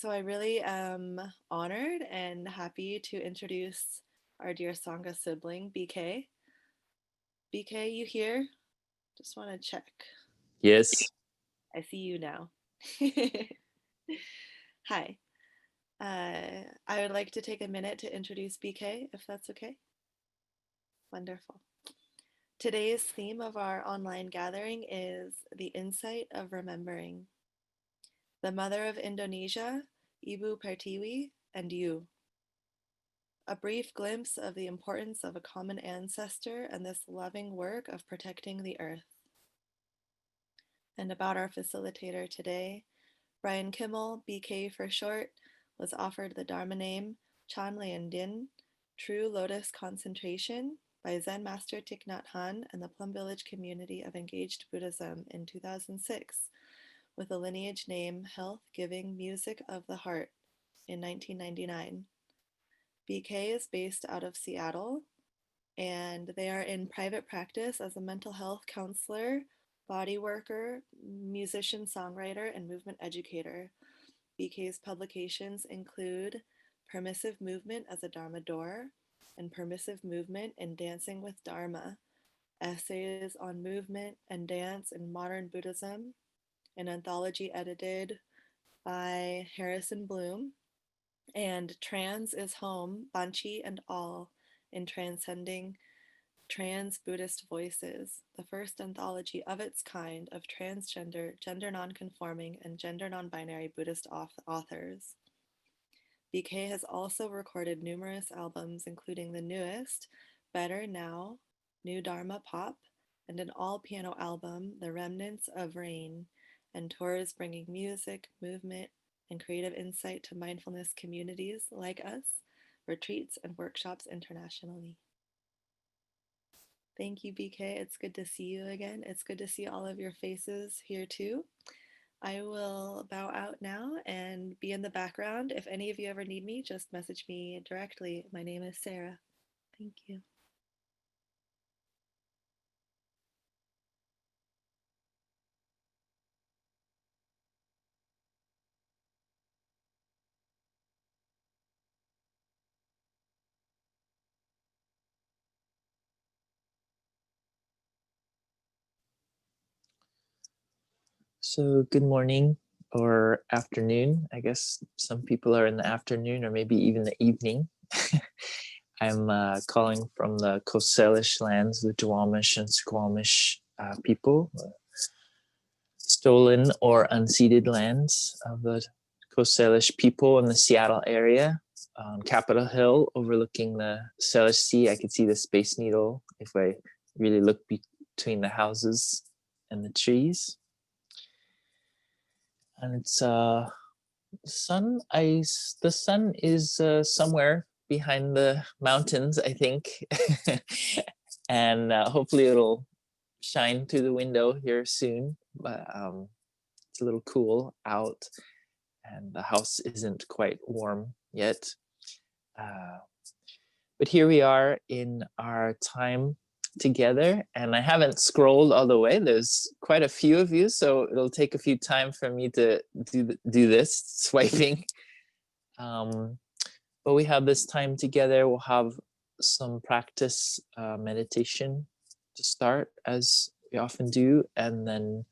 So I really am honored and happy to introduce our dear Sangha sibling, BK. BK, you here? Just want to check. Yes. I see you now. Hi. I would like to take a minute to introduce BK, if that's okay. Wonderful. Today's theme of our online gathering is the insight of remembering. The mother of Indonesia, Ibu Pertiwi, and you. A brief glimpse of the importance of a common ancestor and this loving work of protecting the earth. And about our facilitator today, Brian Kimmel, BK for short, was offered the Dharma Name Lien Dinh, True Lotus Concentration by Zen Master Thich Nhat Hanh and the Plum Village community of Engaged Buddhism in 2006, with the lineage name Health Giving Music of the Heart in 1999. BK is based out of Seattle, and they are in private practice as a mental health counselor, body worker, musician-songwriter, and movement educator. BK's publications include Permissive Movement as a Dharma Door and Permissive Movement in Dancing with Dharma, essays on movement and dance in modern Buddhism, an anthology edited by Harrison Blum, and Trans is Home, Banci and All in Transcending Trans Buddhist Voices, the first anthology of its kind of transgender, gender non-conforming, and gender non-binary Buddhist authors. BK has also recorded numerous albums, including the newest, Better Now, New Dharma Pop, and an all-piano album, The Remnants of Rain, and tours bringing music, movement, and creative insight to mindfulness communities like us, retreats and workshops internationally. Thank you, BK. It's good to see you again. It's good to see all of your faces here too. I will bow out now and be in the background. If any of you ever need me, just message me directly. My name is Sarah. Thank you. So good morning or afternoon. I guess some people are in the afternoon or maybe even the evening. I'm calling from the Coast Salish lands, the Duwamish and Squamish people, stolen or unceded lands of the Coast Salish people in the Seattle area. Capitol Hill overlooking the Salish Sea. I could see the Space Needle if I really look between the houses and the trees. And it's the sun is somewhere behind the mountains, I think. And hopefully it'll shine through the window here soon, but it's a little cool out and the house isn't quite warm yet. But here we are in our time together, and I haven't scrolled all the way. There's quite a few of you, so it'll take a few time for me to do this swiping. But we have this time together. We'll have some practice meditation to start, as we often do, and then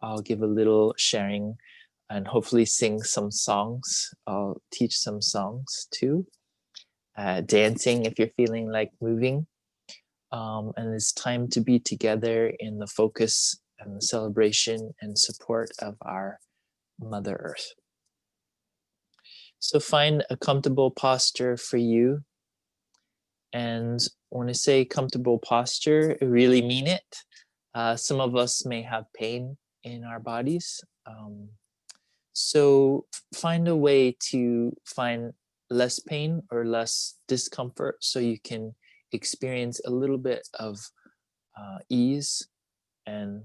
I'll give a little sharing and hopefully sing some songs. I'll teach some songs too. Dancing if you're feeling like moving. And it's time to be together in the focus and the celebration and support of our Mother Earth. So find a comfortable posture for you. And when I say comfortable posture, I really mean it. Some of us may have pain in our bodies. So find a way to find less pain or less discomfort so you can experience a little bit of ease and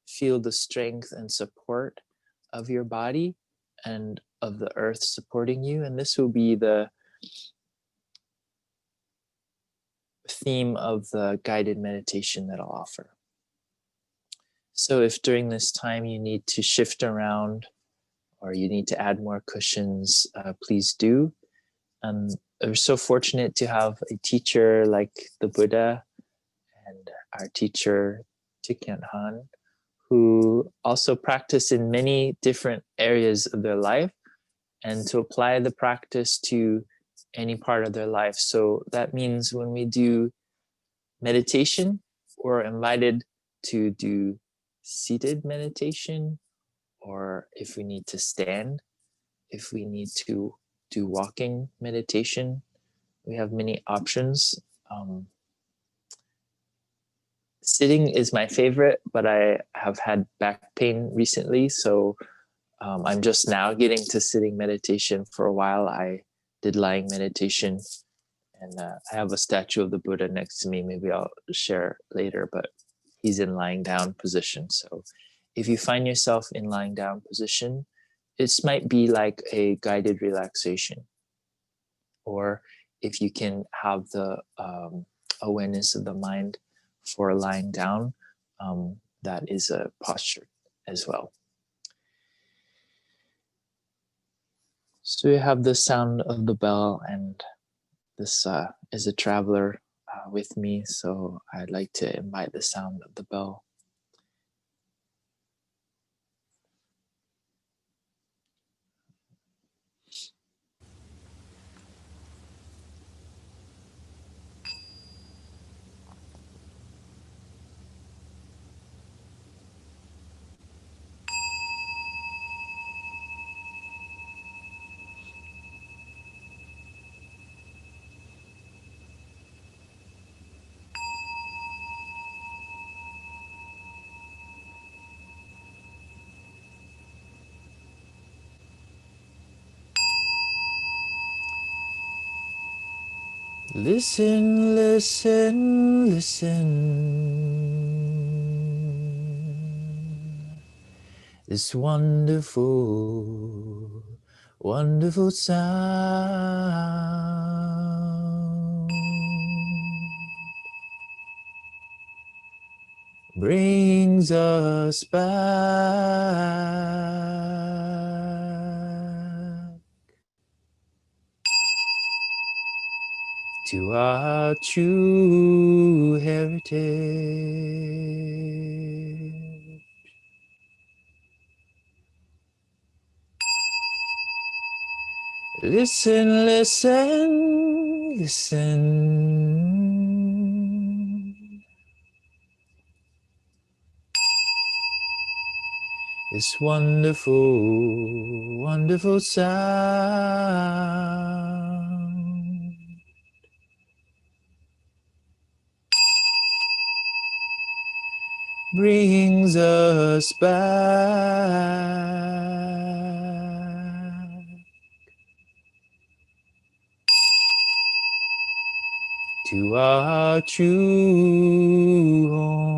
feel the strength and support of your body and of the earth supporting you. And this will be the theme of the guided meditation that I'll offer. So if during this time you need to shift around or you need to add more cushions, please do. We're so fortunate to have a teacher like the Buddha and our teacher Thich and Hanh, who also practice in many different areas of their life and to apply the practice to any part of their life. So that means when we do meditation, we're invited to do seated meditation, or if we need to stand, if we need to do walking meditation, we have many options. Sitting is my favorite, but I have had back pain recently, so I'm just now getting to sitting meditation. For a while, I did lying meditation, and I have a statue of the Buddha next to me. Maybe I'll share later, but he's in lying down position. So if you find yourself in lying down position, this might be like a guided relaxation. Or if you can have the awareness of the mind for lying down, that is a posture as well. So you have the sound of the bell, and this is a traveler with me, so I'd like to invite the sound of the bell. Listen, listen, listen. This wonderful, wonderful sound brings us back to our true heritage. Listen, listen, listen. This wonderful, wonderful sound brings us back to our true home.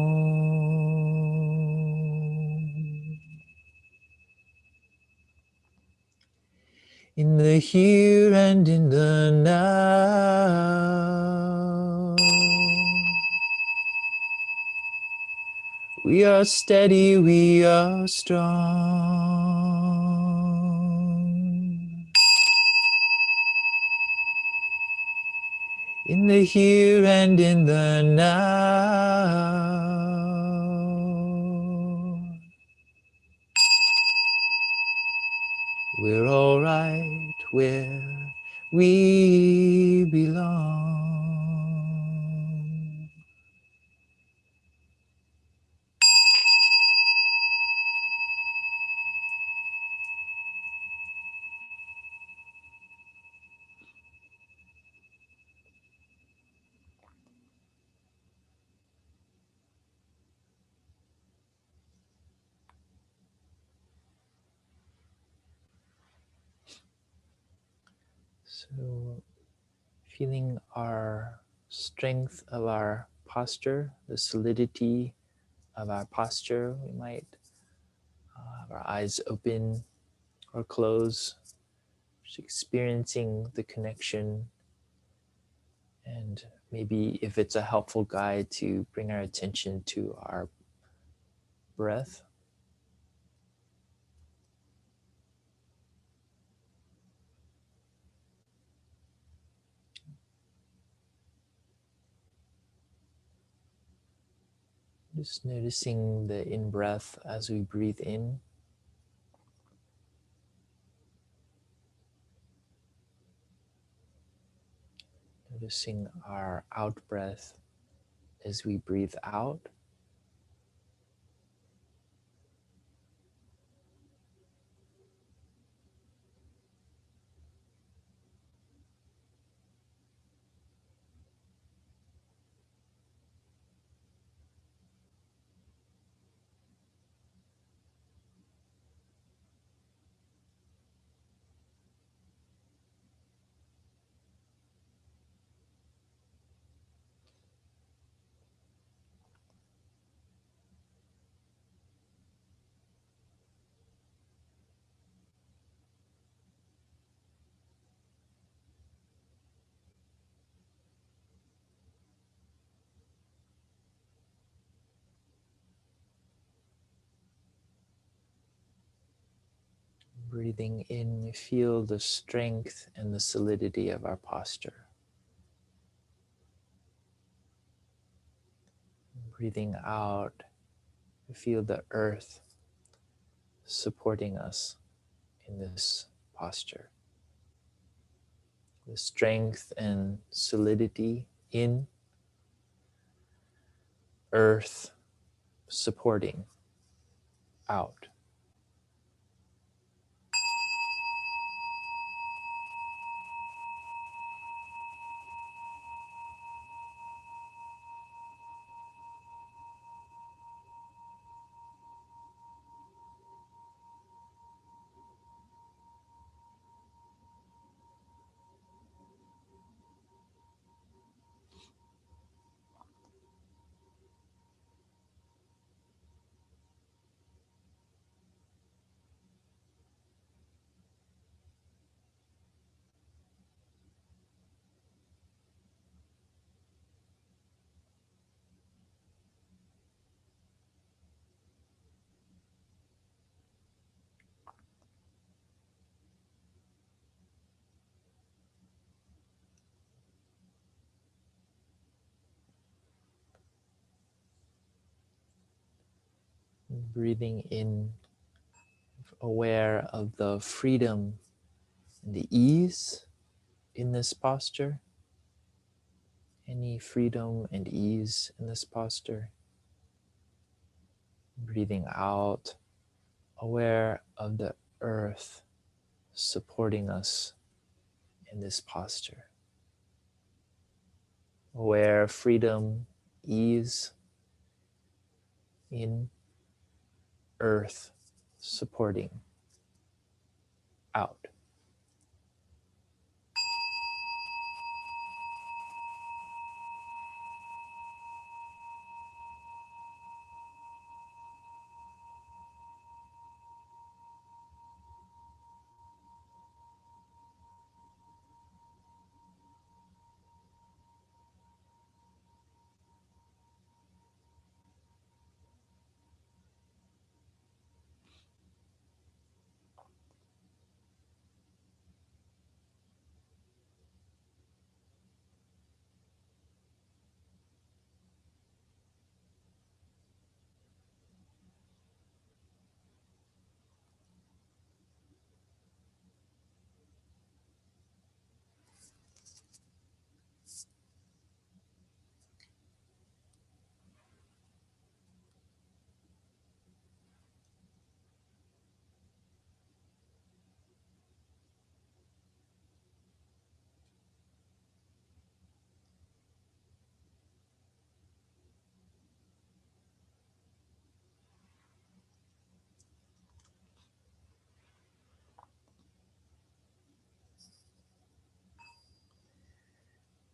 In the here and in the now, we are steady, we are strong. In the here and in the now, we're all right where we belong. So, feeling our strength of our posture, the solidity of our posture, we might have our eyes open or close, just experiencing the connection, and maybe if it's a helpful guide to bring our attention to our breath. Just noticing the in-breath as we breathe in. Noticing our out-breath as we breathe out. Breathing in, we feel the strength and the solidity of our posture. Breathing out, we feel the earth supporting us in this posture. The strength and solidity in, earth supporting out. Breathing in, aware of the freedom and the ease in this posture. Any freedom and ease in this posture. Breathing out, aware of the earth supporting us in this posture. Aware of freedom, ease in, earth supporting out.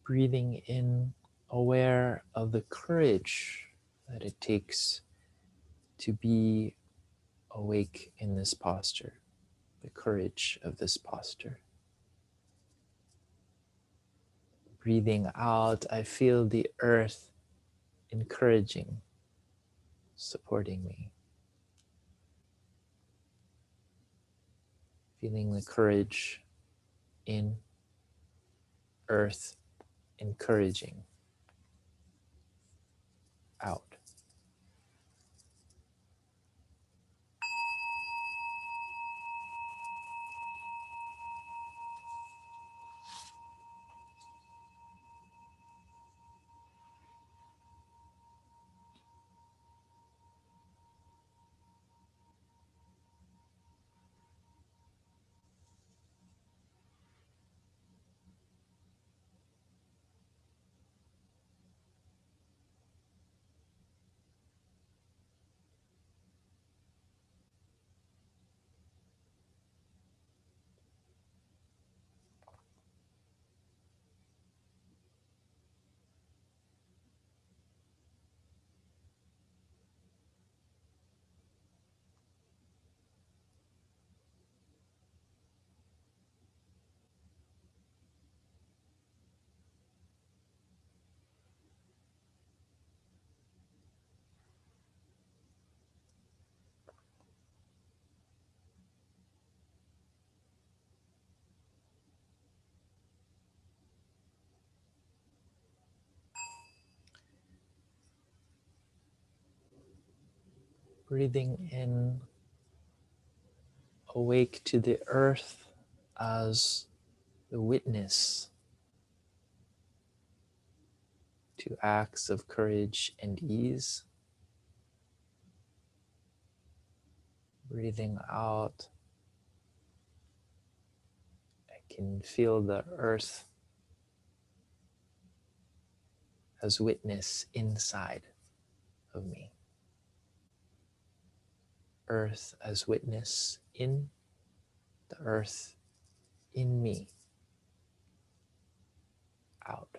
Breathing in, aware of the courage that it takes to be awake in this posture, the courage of this posture. Breathing out, I feel the earth encouraging, supporting me. Feeling the courage in, earth encouraging out. Breathing in, awake to the earth as the witness to acts of courage and ease. Breathing out, I can feel the earth as witness inside of me. Earth as witness in the earth in me. Out.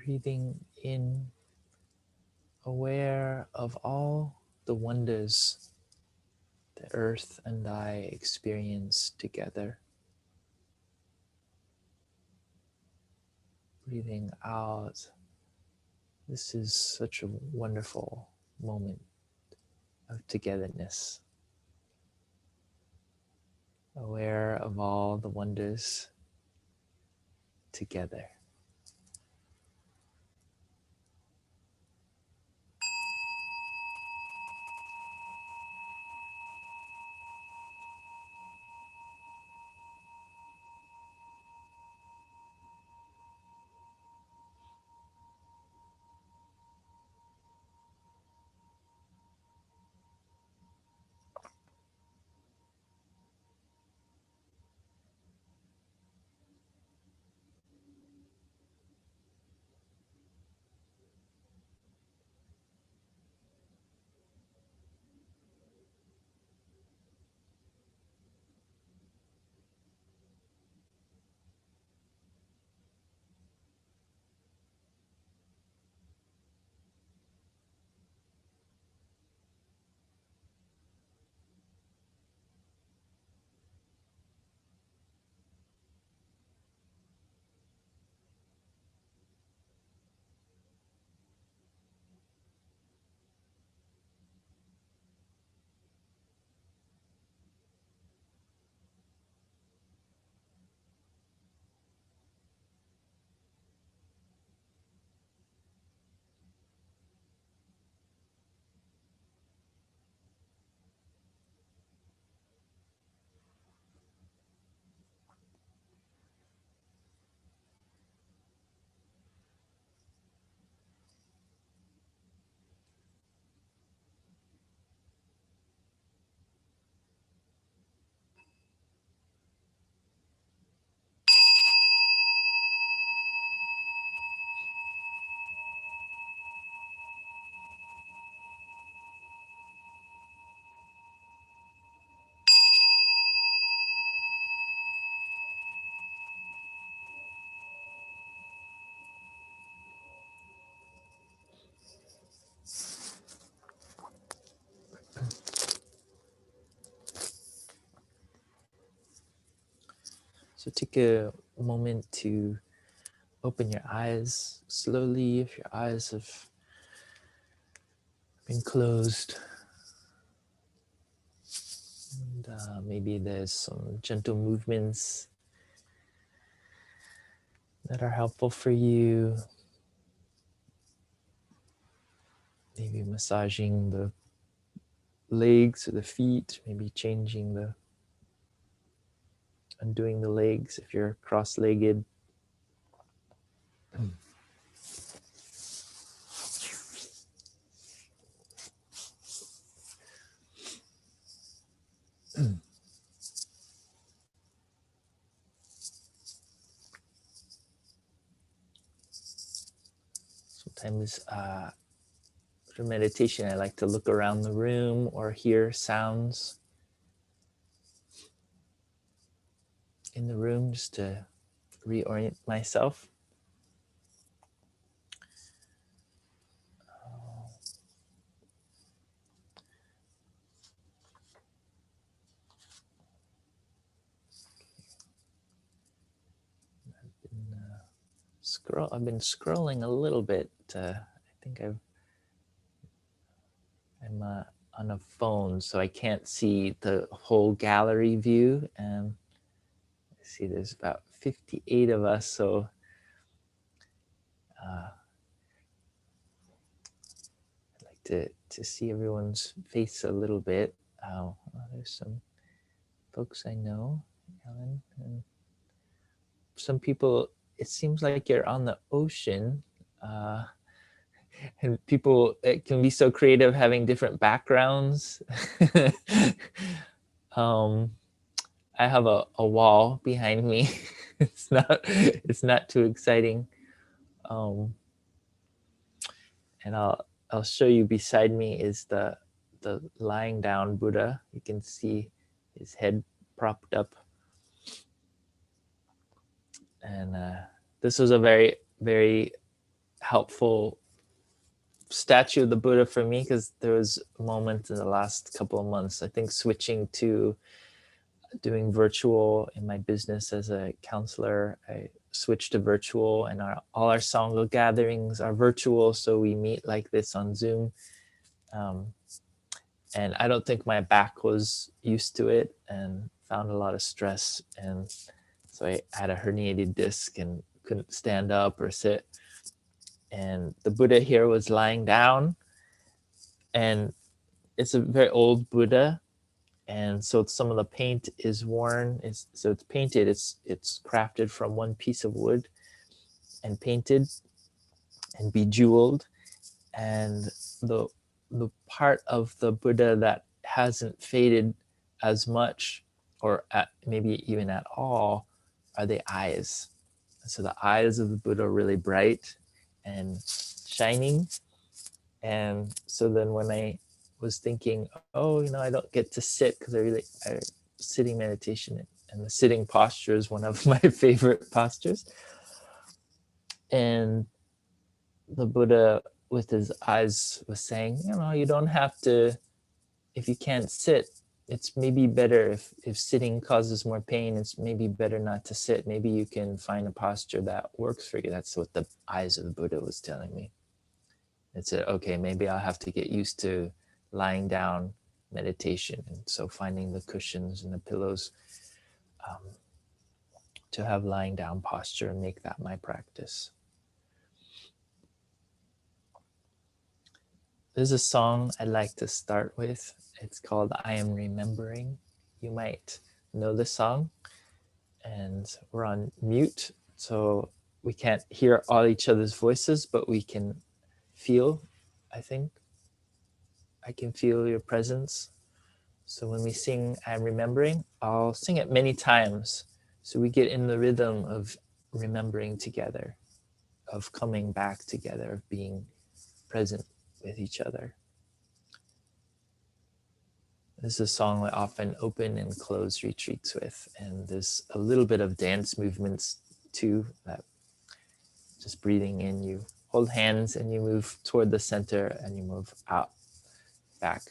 Breathing in, aware of all the wonders the earth and I experience together. Breathing out, this is such a wonderful moment of togetherness. Aware of all the wonders together. So take a moment to open your eyes slowly if your eyes have been closed. And maybe there's some gentle movements that are helpful for you. Maybe massaging the legs or the feet, maybe undoing the legs if you're cross-legged. Sometimes for meditation, I like to look around the room or hear sounds in the room just to reorient myself. I've been scrolling a little bit. I think I'm on a phone, so I can't see the whole gallery view. And I see there's about 58 of us, so I'd like to see everyone's face a little bit. There's some folks I know, Ellen, and some people. It seems like you're on the ocean. And people, it can be so creative having different backgrounds. I have a wall behind me. It's not too exciting. And I'll show you beside me is the lying down Buddha. You can see his head propped up. And this was a very, very helpful statue of the Buddha for me, because there was a moment in the last couple of months, I think, switching to doing virtual in my business as a counselor. I switched to virtual, and all our Sangha gatherings are virtual, so we meet like this on Zoom. And I don't think my back was used to it and found a lot of stress. And so I had a herniated disc and couldn't stand up or sit. And the Buddha here was lying down, and it's a very old Buddha. And so some of the paint is worn. So it's painted. It's crafted from one piece of wood and painted and bejeweled. And the part of the Buddha that hasn't faded as much, or maybe even at all, are the eyes. So the eyes of the Buddha are really bright and shining. And so then when I was thinking, oh, I don't get to sit, because sitting meditation and the sitting posture is one of my favorite postures. And the Buddha with his eyes was saying, you don't have to, if you can't sit, it's maybe better if sitting causes more pain, it's maybe better not to sit. Maybe you can find a posture that works for you. That's what the eyes of the Buddha was telling me. It said, okay, maybe I'll have to get used to lying down meditation. And so finding the cushions and the pillows to have lying down posture and make that my practice. There's a song I'd like to start with. It's called I Am Remembering. You might know the song. And we're on mute, so we can't hear all each other's voices, but we can feel, I think. I can feel your presence. So when we sing I'm Remembering, I'll sing it many times, so we get in the rhythm of remembering together, of coming back together, of being present with each other. This is a song I often open and close retreats with, and there's a little bit of dance movements too, that just breathing in, you hold hands and you move toward the center and you move out, back,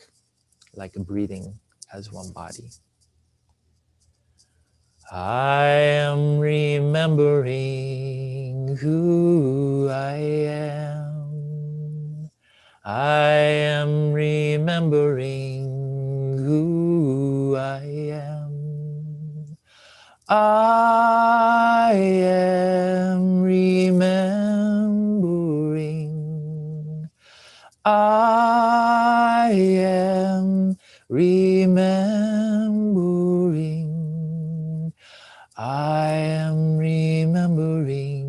like breathing as one body. I am remembering who I am. I am remembering who I am. I am remembering. I am remembering. I am remembering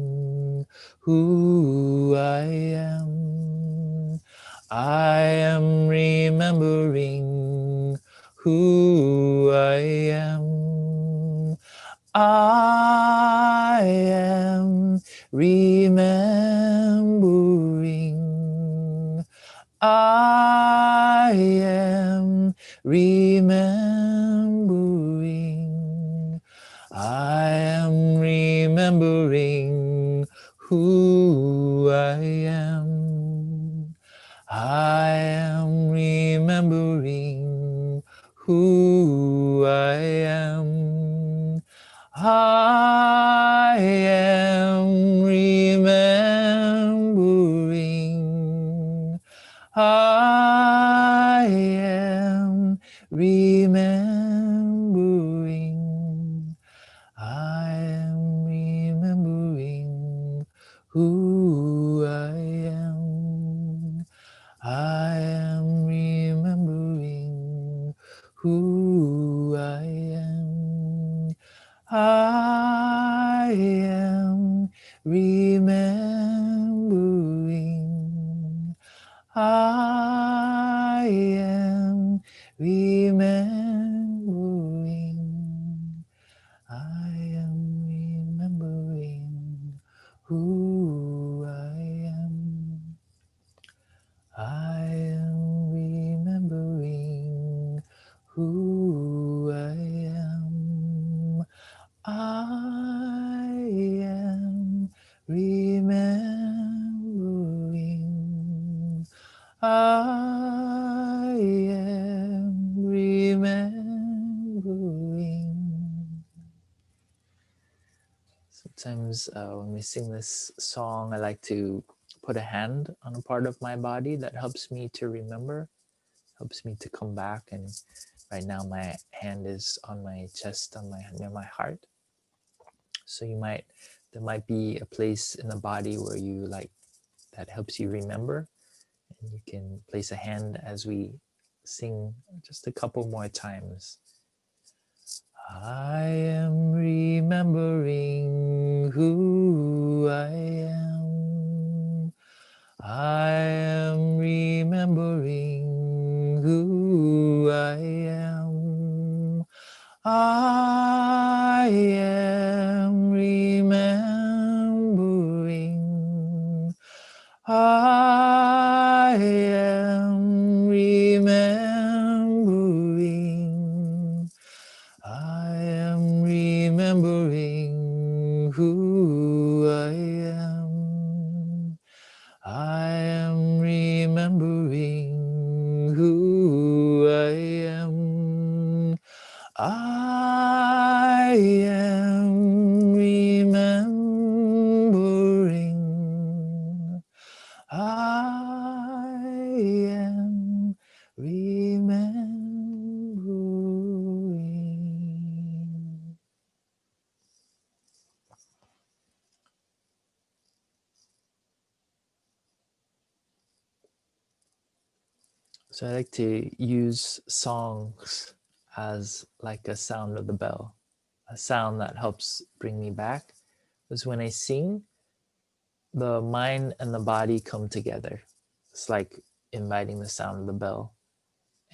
who I am. I am remembering who I am. I am remembering. I am remembering. I am remembering who I am. I am remembering who I am. I am remembering. I am remembering. I am remembering who I am. I am remembering who I am. I am remembering. I am remembering. I am remembering who I am. I am remembering who I am. I am remembering. I am remembering. Sometimes when we sing this song, I like to put a hand on a part of my body that helps me to remember, helps me to come back. And right now my hand is on my chest, near my heart. So there might be a place in the body where you like, that helps you remember. And you can place a hand as we sing just a couple more times. I am remembering who I am. I am remembering who I am. I am remembering. I am remembering. I am remembering who I am. I am remembering who I am. I am remembering. I am remembering. So I like to use songs as like a sound of the bell, a sound that helps bring me back. Because when I sing, the mind and the body come together. It's like inviting the sound of the bell.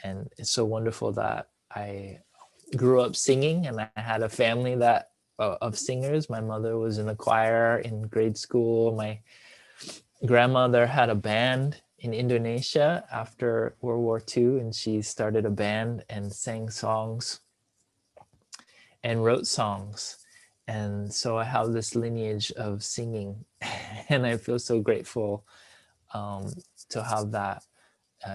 And it's so wonderful that I grew up singing and I had a family that of singers. My mother was in the choir in grade school. My grandmother had a band in Indonesia after World War II, and she started a band and sang songs and wrote songs. And so I have this lineage of singing, and I feel so grateful to have that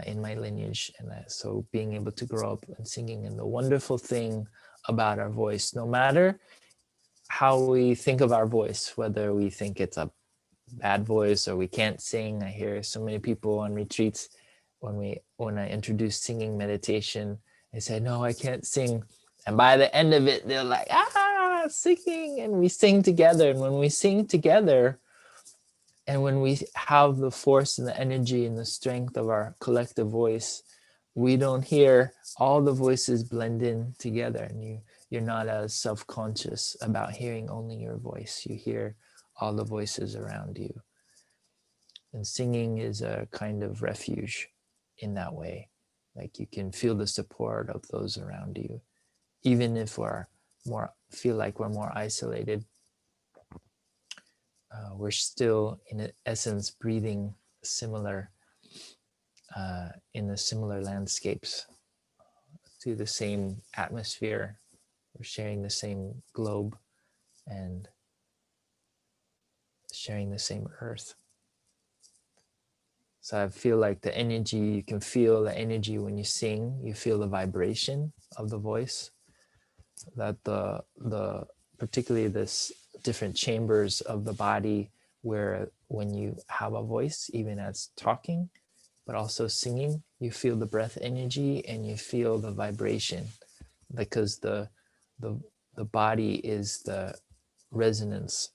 in my lineage. And so being able to grow up and singing, and the wonderful thing about our voice, no matter how we think of our voice, whether we think it's a bad voice or we can't sing. I hear so many people on retreats when I introduce singing meditation, they say, no, I can't sing. And by the end of it, they're like, singing, and we sing together. And when we sing together, and when we have the force and the energy and the strength of our collective voice, we don't hear all the voices blend in together, and you're not as self-conscious about hearing only your voice. You hear all the voices around you. And singing is a kind of refuge in that way. Like you can feel the support of those around you, even if feel like we're more isolated. We're still, in essence, breathing similar in the similar landscapes to the same atmosphere. We're sharing the same globe and sharing the same earth. So I feel like the energy, you can feel the energy when you sing. You feel the vibration of the voice, that the particularly this different chambers of the body, where when you have a voice, even as talking, but also singing, you feel the breath energy and you feel the vibration, because the body is the resonance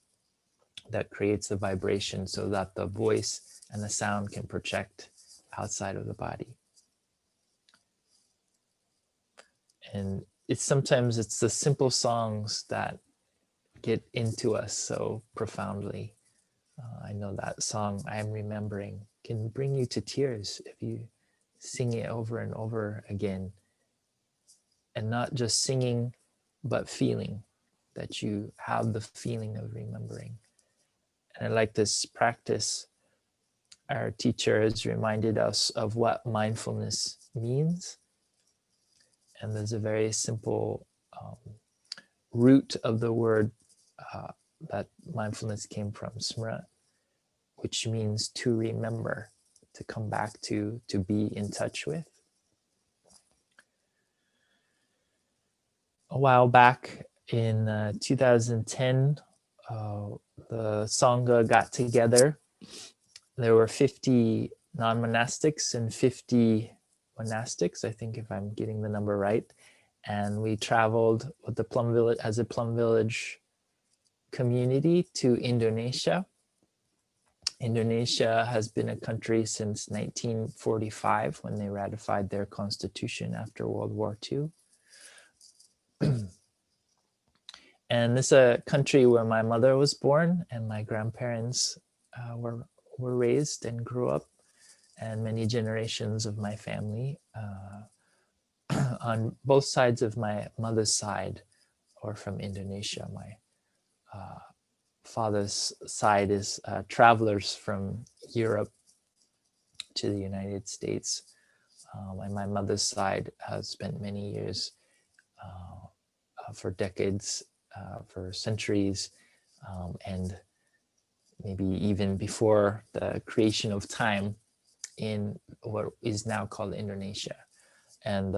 that creates the vibration, so that the voice and the sound can project outside of the body. And sometimes it's the simple songs that get into us so profoundly. I know that song, I Am Remembering, can bring you to tears if you sing it over and over again. And not just singing, but feeling, that you have the feeling of remembering. And I like this practice. Our teacher has reminded us of what mindfulness means. And there's a very simple root of the word that mindfulness came from, smra, which means to remember, to come back to be in touch with. A while back in 2010, the Sangha got together. There were 50 non-monastics and 50 monastics, I think, if I'm getting the number right. And we traveled with the Plum Village, as a Plum Village community, to Indonesia. Indonesia has been a country since 1945, when they ratified their constitution after World War II. And this is a country where my mother was born and my grandparents were raised and grew up, and many generations of my family on both sides of my mother's side are from Indonesia. My father's side is travelers from Europe to the United States. And my mother's side has spent many years, for decades, for centuries, and maybe even before the creation of time, in what is now called Indonesia. And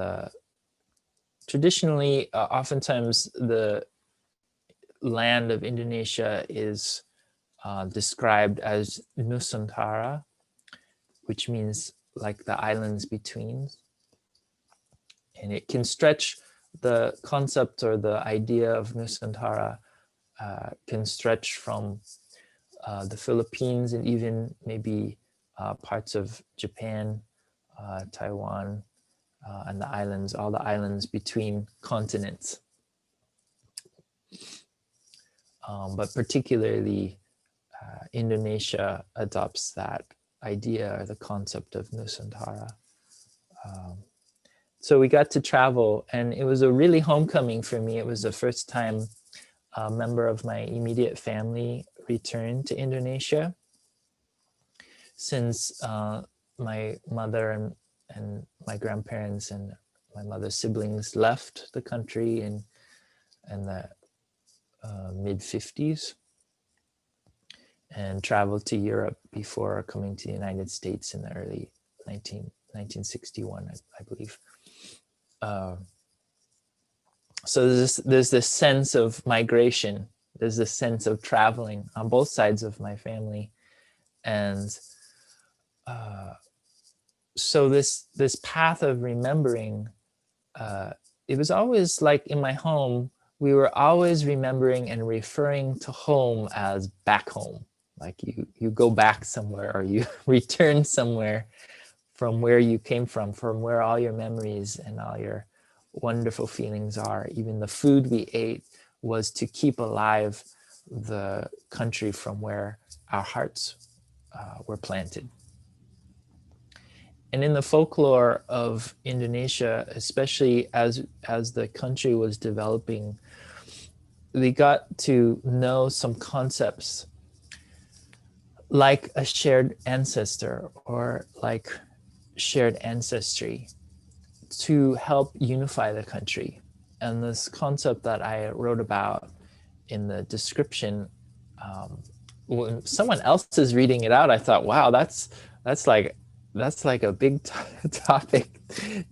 traditionally, oftentimes the land of Indonesia is described as Nusantara, which means like the islands between. And it can stretch, the concept or the idea of Nusantara can stretch from the Philippines and even maybe parts of Japan, Taiwan, and the islands, all the islands between continents. But particularly Indonesia adopts that idea or the concept of Nusantara. So we got to travel, and it was a really homecoming for me. It was the first time a member of my immediate family returned to Indonesia since my mother and my grandparents and my mother's siblings left the country in the mid-50s and traveled to Europe before coming to the United States in the early 1961, I believe. So there's this sense of migration. There's this sense of traveling on both sides of my family. And so this path of remembering, it was always like in my home, we were always remembering and referring to home as back home. Like you go back somewhere, or you return somewhere from where you came from where all your memories and all your wonderful feelings are. Even the food we ate was to keep alive the country from where our hearts were planted. And in the folklore of Indonesia, especially as the country was developing, we got to know some concepts like a shared ancestor or like shared ancestry to help unify the country. And this concept that I wrote about in the description, when someone else is reading it out, I thought, wow, that's like a big topic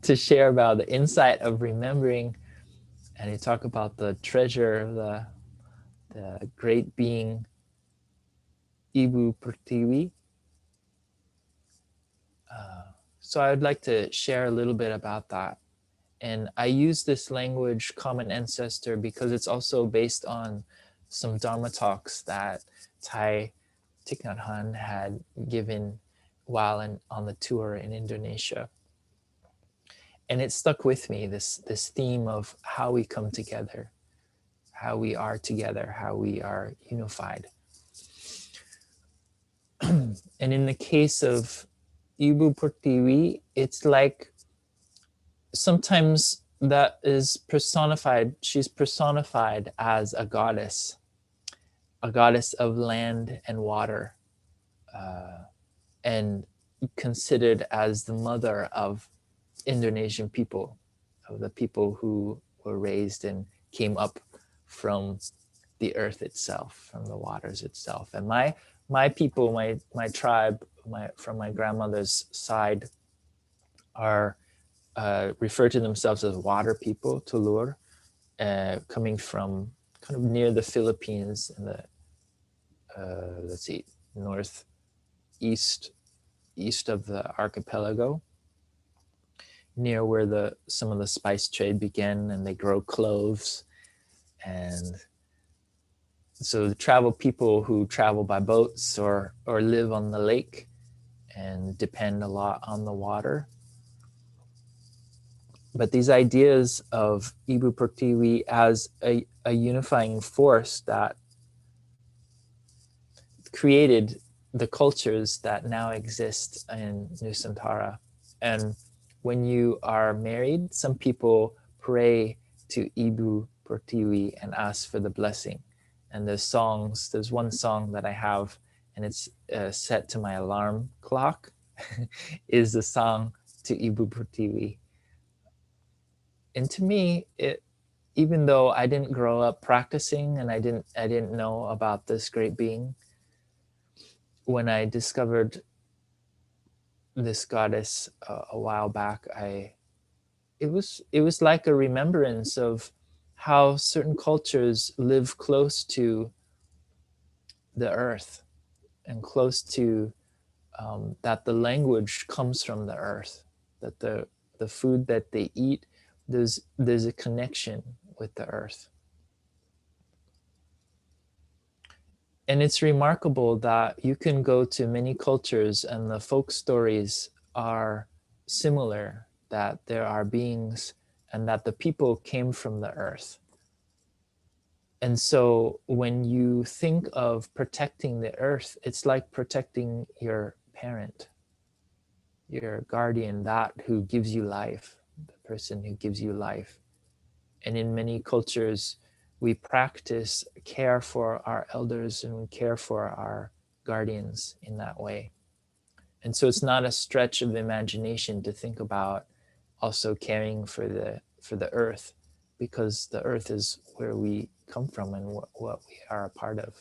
to share about the insight of remembering. And you talk about the treasure, the great being Ibu Pertiwi. So I'd like to share a little bit about that. And I use this language, common ancestor, because it's also based on some Dharma talks that Thich Nhat Hanh had given while on the tour in Indonesia. And it stuck with me, this theme of how we come together, how we are together, how we are unified. And in the case of Ibu Pertiwi, it's like sometimes that is personified, she's personified as a goddess of land and water, and considered as the mother of Indonesian people, of the people who were raised and came up from the earth itself, from the waters itself. And my people, my tribe, from my grandmother's side, are refer to themselves as water people, Tulur, coming from kind of near the Philippines in the let's see, northeast of the archipelago, near where some of the spice trade began, and they grow cloves. And so the people who travel by boats or live on the lake and depend a lot on the water. But these ideas of Ibu Pertiwi as a unifying force that created the cultures that now exist in Nusantara. And when you are married, some people pray to Ibu Pertiwi and ask for the blessing. And there's one song that I have, and it's set to my alarm clock, is the song to Ibu Pertiwi. And to me, even though I didn't grow up practicing and I didn't know about this great being, when I discovered this goddess a while back, it was like a remembrance of how certain cultures live close to the earth and close to that the language comes from the earth, that the food that they eat, there's a connection with the earth. And it's remarkable that you can go to many cultures and the folk stories are similar, that there are beings and that the people came from the earth. And so when you think of protecting the earth, it's like protecting your parent, your guardian, that who gives you life, the person who gives you life. And in many cultures, we practice care for our elders and we care for our guardians in that way. And so it's not a stretch of imagination to think about also caring for the earth, because the earth is where we come from and what we are a part of.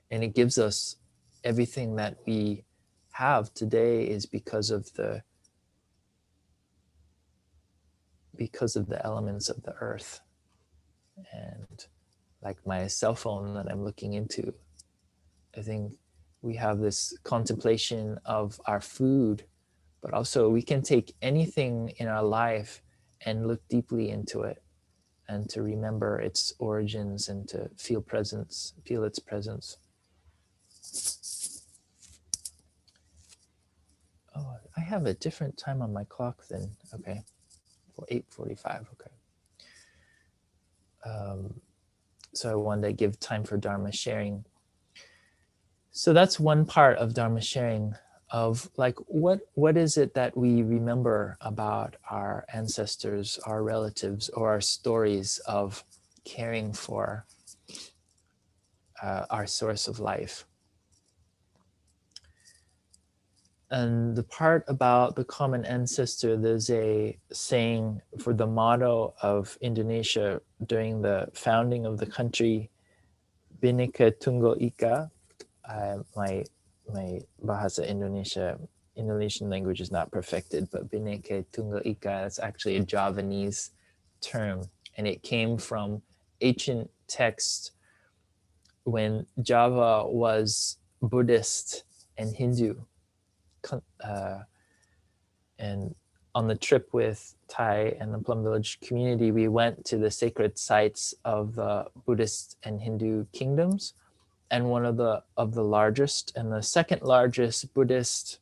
And it gives us everything that we have today is because of because of the elements of the earth. And like my cell phone that I'm looking into, I think we have this contemplation of our food, but also we can take anything in our life and look deeply into it, and to remember its origins and to feel its presence. Oh, I have a different time on my clock then. Okay, for 8:45. Okay. So I wanted to give time for Dharma sharing. So that's one part of Dharma sharing, of like what is it that we remember about our ancestors, our relatives, or our stories of caring for our source of life. And the part about the common ancestor, there's a saying for the motto of Indonesia during the founding of the country, Bhinneka Tunggal Ika. My Bahasa Indonesian language is not perfected, but Bhinneka Tunggal Ika is actually a Javanese term, and it came from ancient texts when Java was Buddhist and Hindu. And on the trip with Thai and the Plum Village community, we went to the sacred sites of the Buddhist and Hindu kingdoms. And one of the largest and the second largest Buddhist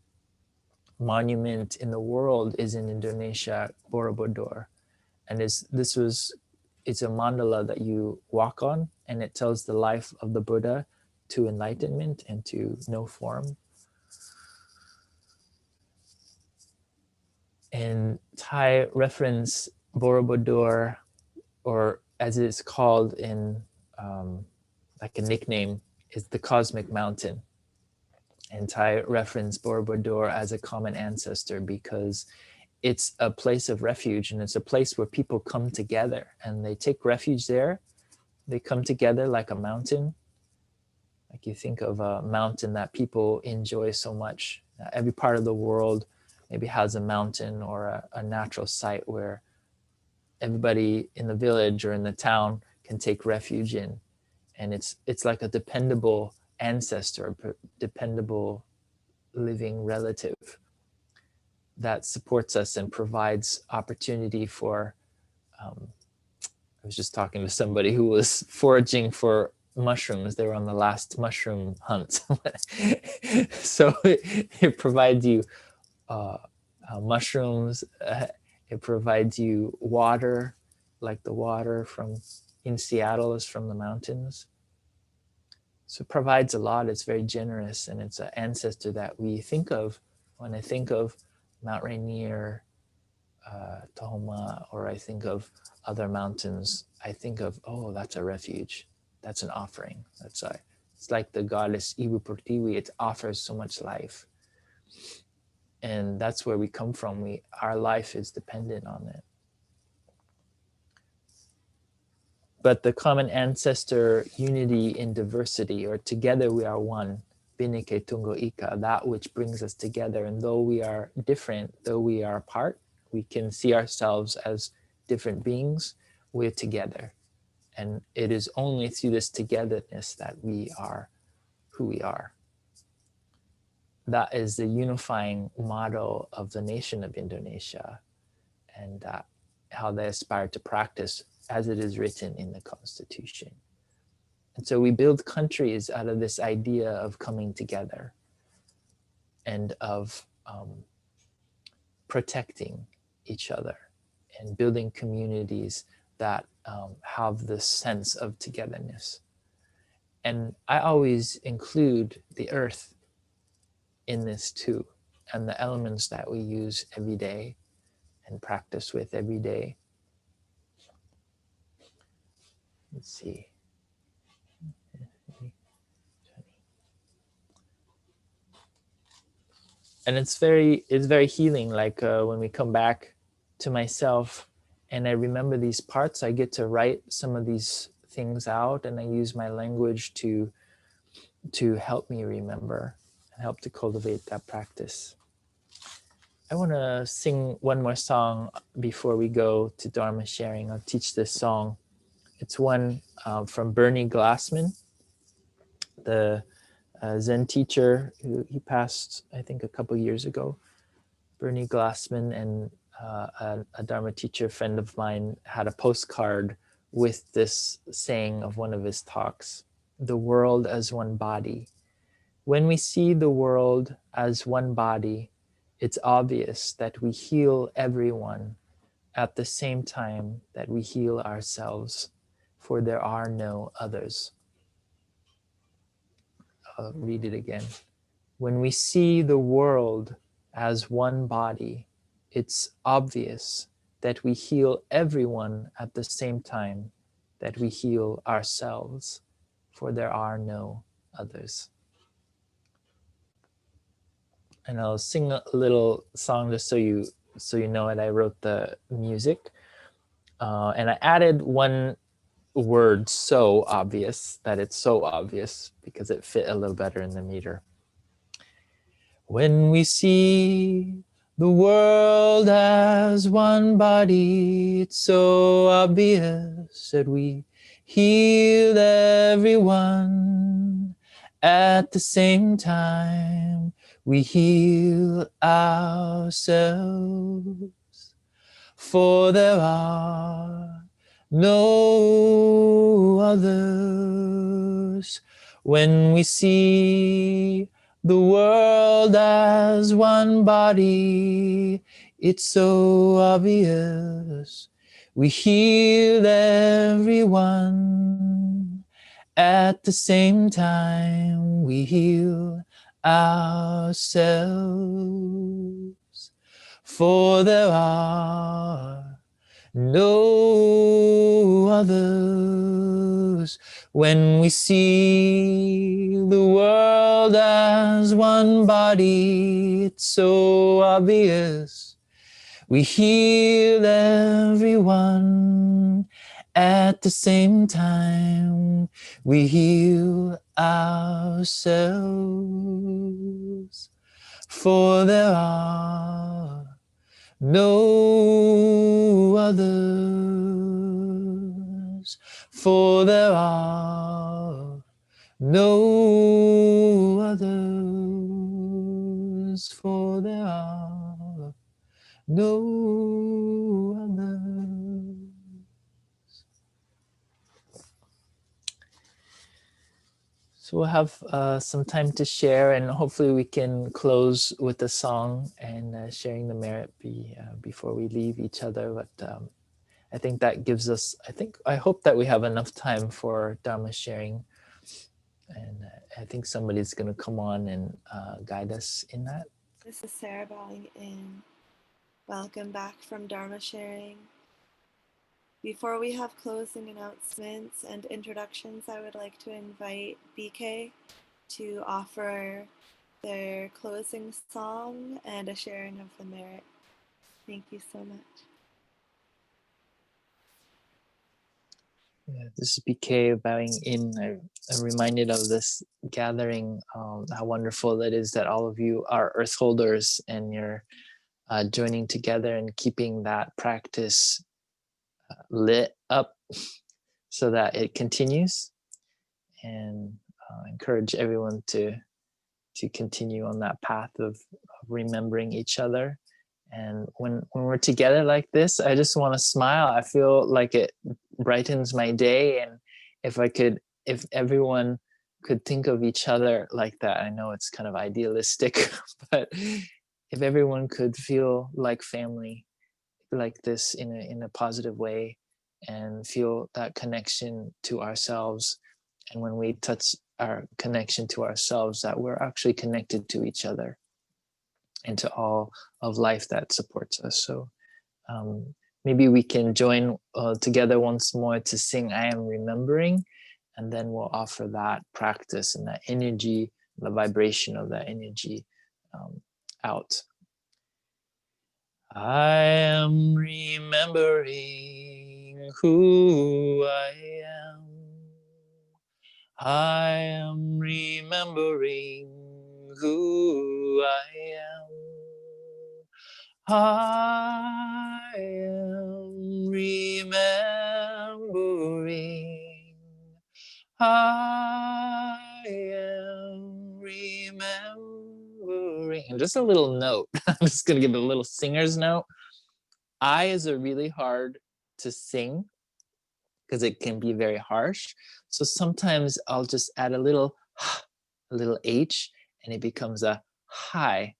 monument in the world is in Indonesia Borobudur. And it's a mandala that you walk on, and it tells the life of the Buddha to enlightenment and to no form. And Thai reference Borobudur, or as it's called in like a nickname, is the cosmic mountain. And Thai reference Borobudur as a common ancestor because it's a place of refuge, and it's a place where people come together and they take refuge there. They come together like a mountain. Like you think of a mountain that people enjoy so much. Every part of the world maybe has a mountain or a natural site where everybody in the village or in the town can take refuge in. And it's like a dependable ancestor, a dependable living relative that supports us and provides opportunity for, I was just talking to somebody who was foraging for mushrooms. They were on the last mushroom hunt. So it provides you mushrooms, it provides you water, like the water in Seattle is from the mountains. So it provides a lot. It's very generous, and it's an ancestor that we think of when I think of Mount Rainier, Tohoma, or I think of other mountains. I think of, oh, that's a refuge. That's an offering. It's like the goddess Ibu Pertiwi. It offers so much life. And that's where we come from. Our life is dependent on it. But the common ancestor, unity in diversity, or together we are one, Bhinneka Tunggal Ika, that which brings us together. And though we are different, though we are apart, we can see ourselves as different beings, we're together. And it is only through this togetherness that we are who we are. That is the unifying motto of the nation of Indonesia, and how they aspire to practice as it is written in the Constitution. And so we build countries out of this idea of coming together and of protecting each other and building communities that have this sense of togetherness. And I always include the earth in this too, and the elements that we use every day and practice with every day. Let's see. And it's very healing. Like when we come back to myself and I remember these parts, I get to write some of these things out, and I use my language to help me remember and help to cultivate that practice. I want to sing one more song before we go to Dharma sharing. I'll teach this song. It's one from Bernie Glassman, the Zen teacher who he passed, I think, a couple years ago. Bernie Glassman and a Dharma teacher friend of mine had a postcard with this saying of one of his talks: the world as one body. When we see the world as one body, it's obvious that we heal everyone at the same time that we heal ourselves, for there are no others. I'll read it again. When we see the world as one body, it's obvious that we heal everyone at the same time that we heal ourselves, for there are no others. And I'll sing a little song just so you know it. I wrote the music, and I added one word, so obvious, that it's so obvious because it fit a little better in the meter. When we see the world as one body, it's so obvious that we heal everyone at the same time. We heal ourselves, for there are no others. When we see the world as one body, it's so obvious. We heal everyone at the same time. We heal ourselves, for there are no others. When we see the world as one body, it's so obvious. We heal everyone at the same time. We heal ourselves, for there are no others, for there are no others, for there are no others. So we'll have some time to share, and hopefully we can close with a song and sharing the merit before we leave each other. But I think that gives us, I hope that we have enough time for Dharma sharing. And I think somebody's going to come on and guide us in that. This is Sarah bowing in. Welcome back from Dharma sharing. Before we have closing announcements and introductions, I would like to invite BK to offer their closing song and a sharing of the merit. Thank you so much. Yeah, this is BK bowing in. I'm reminded of this gathering, how wonderful it is that all of you are earth holders and you're joining together and keeping that practice lit up so that it continues, and encourage everyone to continue on that path of remembering each other. And when we're together like this, I just want to smile. I feel like it brightens my day. And if everyone could think of each other like that, I know it's kind of idealistic, but if everyone could feel like family like this in a positive way and feel that connection to ourselves, and when we touch our connection to ourselves, that we're actually connected to each other and to all of life that supports us. So maybe we can join together once more to sing I Am Remembering, and then we'll offer that practice and that energy, the vibration of that energy out. I am remembering who I am. I am remembering who I am. I am remembering. I am remembering. And just a little note. I'm just going to give it a little singer's note. I is a really hard to sing because it can be very harsh. So sometimes I'll just add a little H, and it becomes a hi.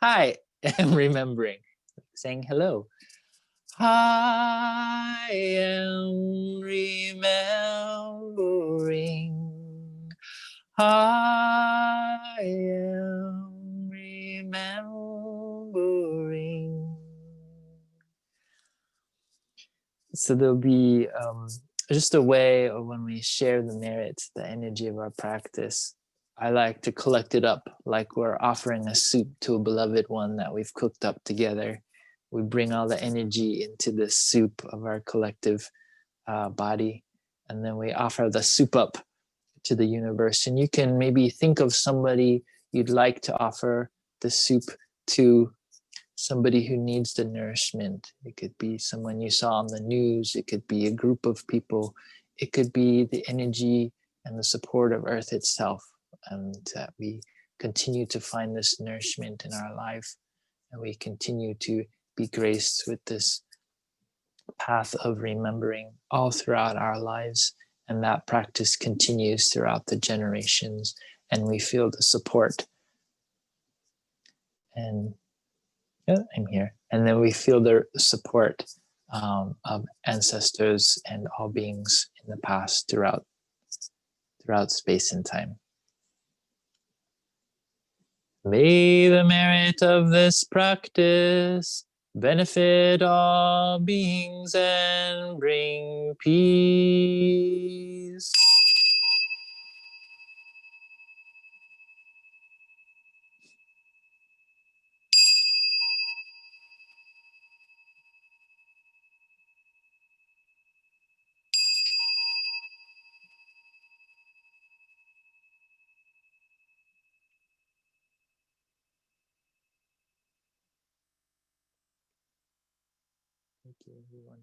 Hi, I'm remembering, saying hello. I am remembering. I am remembering. So there'll be just a way of when we share the merits, the energy of our practice. I like to collect it up like we're offering a soup to a beloved one that we've cooked up together. We bring all the energy into the soup of our collective body, and then we offer the soup up to the universe. And you can maybe think of somebody you'd like to offer the soup to, somebody who needs the nourishment. It could be someone you saw on the news. It could be a group of people. It could be the energy and the support of Earth itself. And that we continue to find this nourishment in our life. And we continue to be graced with this path of remembering all throughout our lives. And that practice continues throughout the generations. And we feel the support. And yeah, I'm here. And then we feel the support of ancestors and all beings in the past throughout space and time. May the merit of this practice benefit all beings and bring peace. Thank you, everyone.